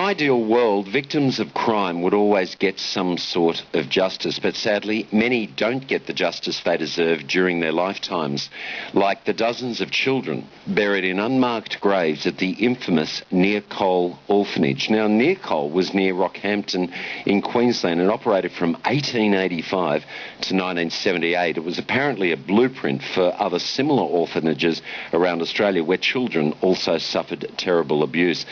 ideal world, victims of crime would always get some sort of justice, but sadly, many don't get the justice they deserve during their lifetimes, like the dozens of children buried in unmarked graves at the infamous Near Coal orphanage. Now, Near Coal was near Rockhampton in Queensland and operated from 1885 to 1978. It was apparently a blueprint for other similar orphanages around Australia where children also suffered terrible abuse.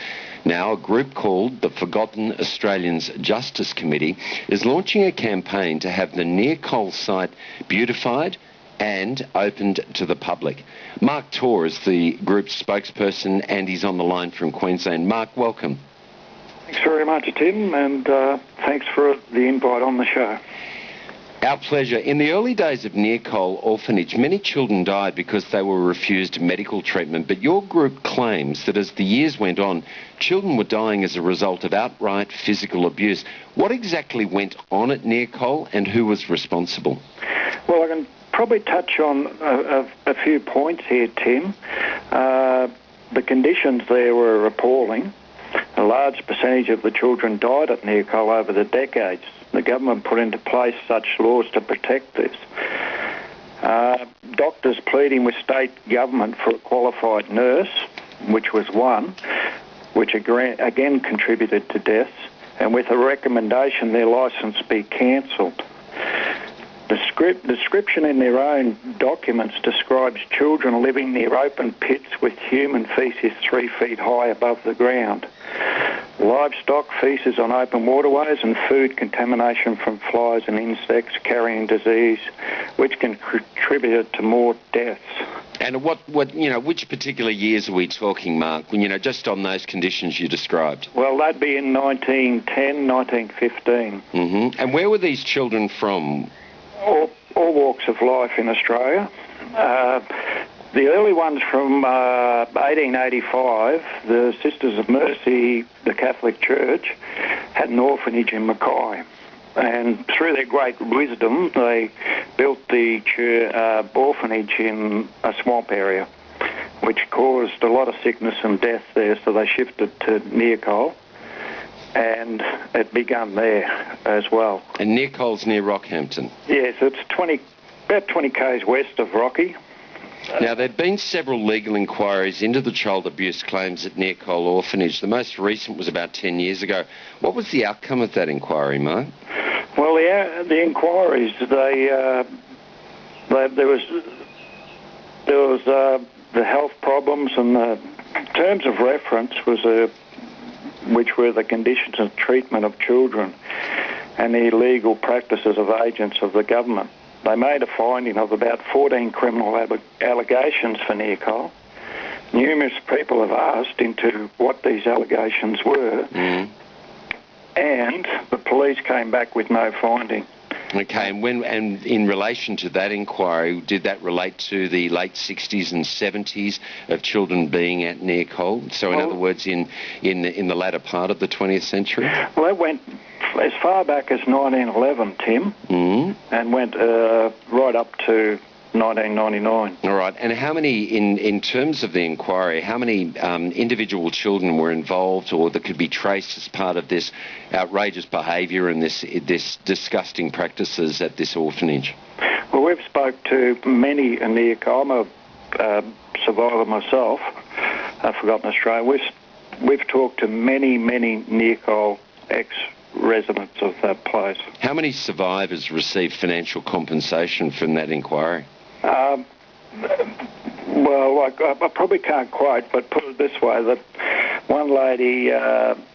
Now, a group called the Forgotten Australians Justice Committee is launching a campaign to have the Near Coal site beautified and opened to the public. Mark Torr is the group's spokesperson and he's on the line from Queensland. Mark, welcome. Thanks very much, Tim, and thanks for the invite on the show. Our pleasure. In the early days of Near Coal orphanage, many children died because they were refused medical treatment, but your group claims that as the years went on, children were dying as a result of outright physical abuse. What exactly went on at Near Coal and who was responsible? Well, I can probably touch on a few points here, Tim. The conditions there were appalling. A large percentage of the children died at Near Coal over the decades. The government put into place such laws to protect this. Doctors pleading with state government for a qualified nurse, which was one, which again contributed to deaths, and with a recommendation their licence be cancelled. Description in their own documents describes children living near open pits with human faeces 3 feet high above the ground, livestock feces on open waterways, and food contamination from flies and insects carrying disease, which can contribute to more deaths. And which particular years are we talking, Mark, just on those conditions you described? Well, that'd be in 1910, 1915. Mm-hmm. And where were these children from? All walks of life in Australia. The early ones from 1885, the Sisters of Mercy, the Catholic Church, had an orphanage in Mackay. And through their great wisdom, they built the orphanage in a swamp area, which caused a lot of sickness and death there, so they shifted to Near Coal. And it began there as well. And Near Coal's near Rockhampton? Yes, it's about 20 k's west of Rocky. Now, there have been several legal inquiries into the child abuse claims at Near Coal orphanage. The most recent was about 10 years ago. What was the outcome of that inquiry, Mark? Well, the inquiries, there was the health problems, and the terms of reference which were the conditions of treatment of children and the illegal practices of agents of the government. They made a finding of about 14 criminal allegations for Near Coal. Numerous people have asked into what these allegations were, and the police came back with no finding. Okay, and in relation to that inquiry, did that relate to the late 60s and 70s of children being at Near Coal? So, in other words, in the latter part of the 20th century? Well, it went as far back as 1911, Tim, and went right up to 1999. All right, and how many, in terms of the inquiry, how many individual children were involved or that could be traced as part of this outrageous behaviour and this disgusting practices at this orphanage? Well, we've spoke to many in Near Coal. I'm a survivor myself. I've forgotten Australia. We've talked to many Near Coal ex-residents of that place. How many survivors received financial compensation from that inquiry? Well, I probably can't quote, but put it this way, that one lady,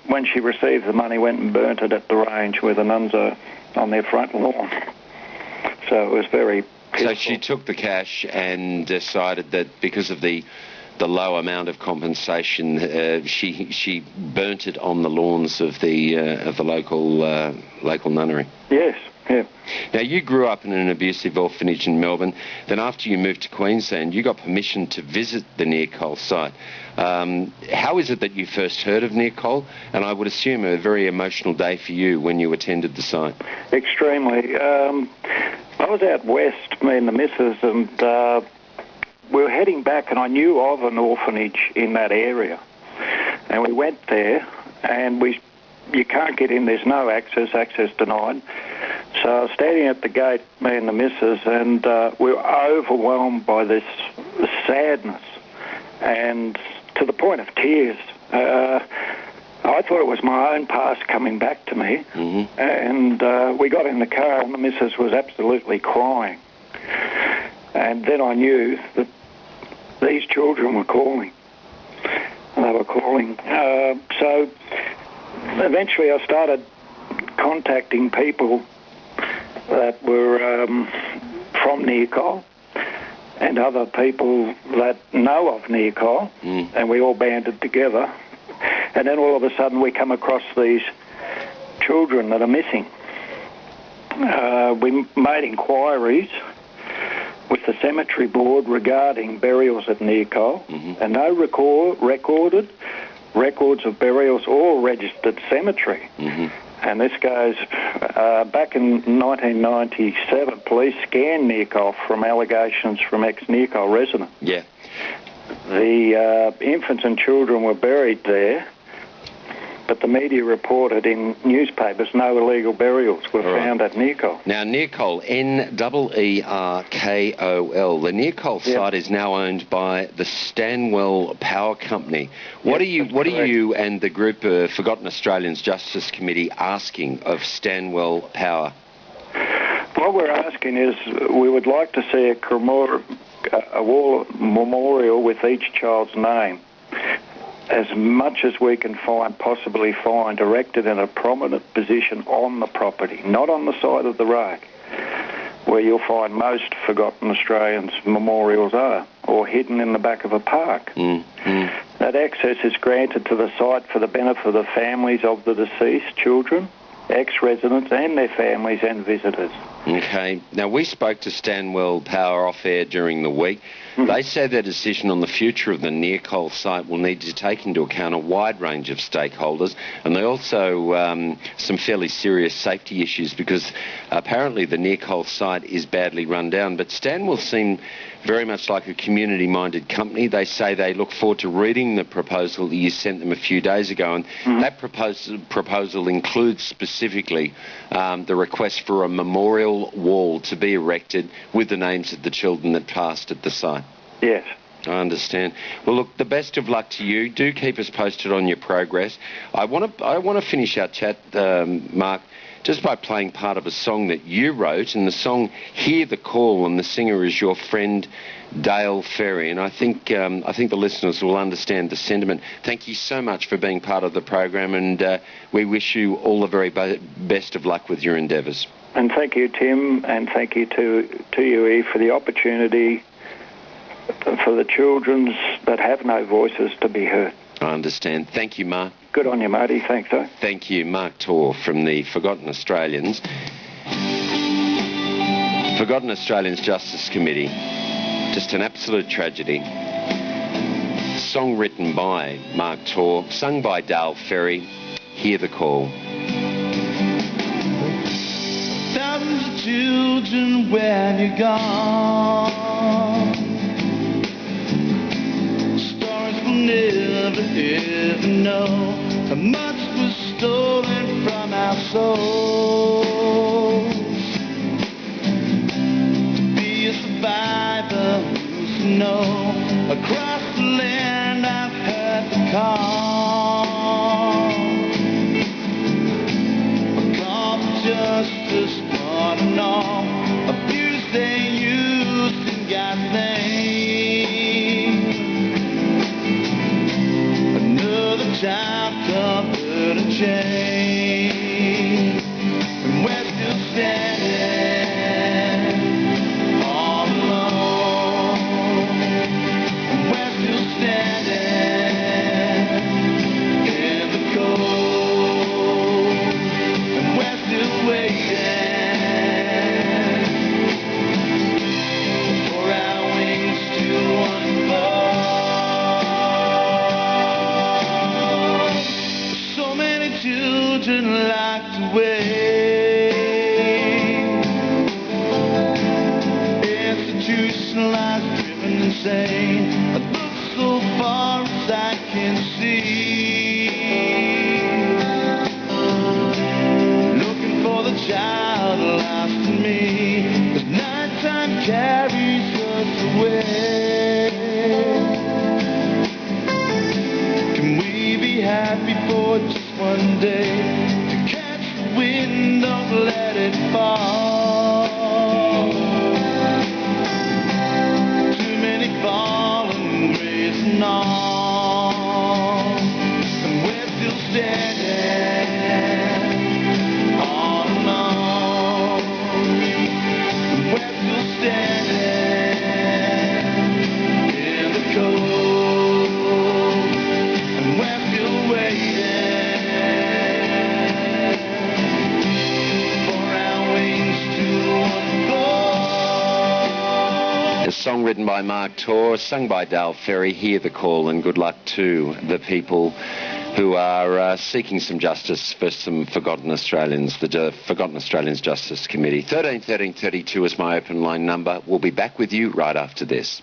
when she received the money, went and burnt it at the range with a nunza on their front lawn. So it was very peaceful. So she took the cash and decided that because of the low amount of compensation, she burnt it on the lawns of the local nunnery. Yes. Yeah. Now, you grew up in an abusive orphanage in Melbourne. Then after you moved to Queensland, you got permission to visit the Near Coal site. How is it that you first heard of Near Coal? And I would assume a very emotional day for you when you attended the site. Extremely. I was out west, me and the missus, and we were heading back, and I knew of an orphanage in that area. And we went there, and we you can't get in, there's no access denied. So I was standing at the gate, me and the missus, and we were overwhelmed by this sadness, and to the point of tears. I thought it was my own past coming back to me, and we got in the car and the missus was absolutely crying. And then I knew that these children were calling. They were calling. So eventually I started contacting people that were from Nearcol and other people that know of Nearcol, and we all banded together. And then all of a sudden we come across these children that are missing. We made inquiries with the cemetery board regarding burials at Nearcol, and no recorded records of burials or registered cemetery. And this goes back in 1997, police scanned Nearcol from allegations from ex-Nearcol residents. Yeah. The infants and children were buried there, but the media reported in newspapers no illegal burials were found at Nearcol. Now, Nearcol, N-E-E-R-K-O-L, the Nearcol site is now owned by the Stanwell Power Company. What are you and the group Forgotten Australians Justice Committee asking of Stanwell Power? What we're asking is we would like to see a wall memorial with each child's name, as much as we can possibly find, erected in a prominent position on the property, not on the side of the road, where you'll find most Forgotten Australians memorials are, or hidden in the back of a park. That access is granted to the site for the benefit of the families of the deceased children, ex-residents and their families and visitors. Okay. Now, we spoke to Stanwell Power off-air during the week. They say their decision on the future of the Nearcol site will need to take into account a wide range of stakeholders, and they also some fairly serious safety issues, because apparently the Nearcol site is badly run down. But Stanwell seem very much like a community-minded company. They say they look forward to reading the proposal that you sent them a few days ago, and that proposal includes specifically the request for a memorial wall to be erected with the names of the children that passed at the site. Yes. I understand. Well, look, the best of luck to you. Do keep us posted on your progress. I want to finish our chat, Mark, just by playing part of a song that you wrote, and the song "Hear the Call," and the singer is your friend Dale Ferry, and I think the listeners will understand the sentiment. Thank you so much for being part of the program, and we wish you all the very best of luck with your endeavours. And thank you, Tim, and thank you to you, Eve, for the opportunity for the children that have no voices to be heard. I understand. Thank you, Mark. Good on you, Marty. Thanks, sir. Thank you, Mark Torr from the Forgotten Australians Justice Committee. Just an absolute tragedy. Song written by Mark Torr, sung by Dale Ferry. Hear the Call. Thousands of children when you're gone, stories we'll never ever know. How much was stolen from our souls. To be a survivor who's to know. Across the land I've heard the call. A call for justice, one and all. Abuse they used in God's name. Another child covered in shame, and we're still standing all alone, and we're still standing in the cold, and we're still waiting for our wings to unfold. So many children locked away, institutionalized, driven insane. I look so far as I can see. fight before just one day to catch the wind, don't let it fall. Too many fallen graves and all, and we're still standing on and on. And we're still standing in the cold, and we're still waiting for our wings to unfold. A song written by Mark Torr, sung by Dale Ferry. Hear the call and good luck to the people who are seeking some justice for some Forgotten Australians, the Forgotten Australians Justice Committee. 13 13 32 is my open line number. We'll be back with you right after this.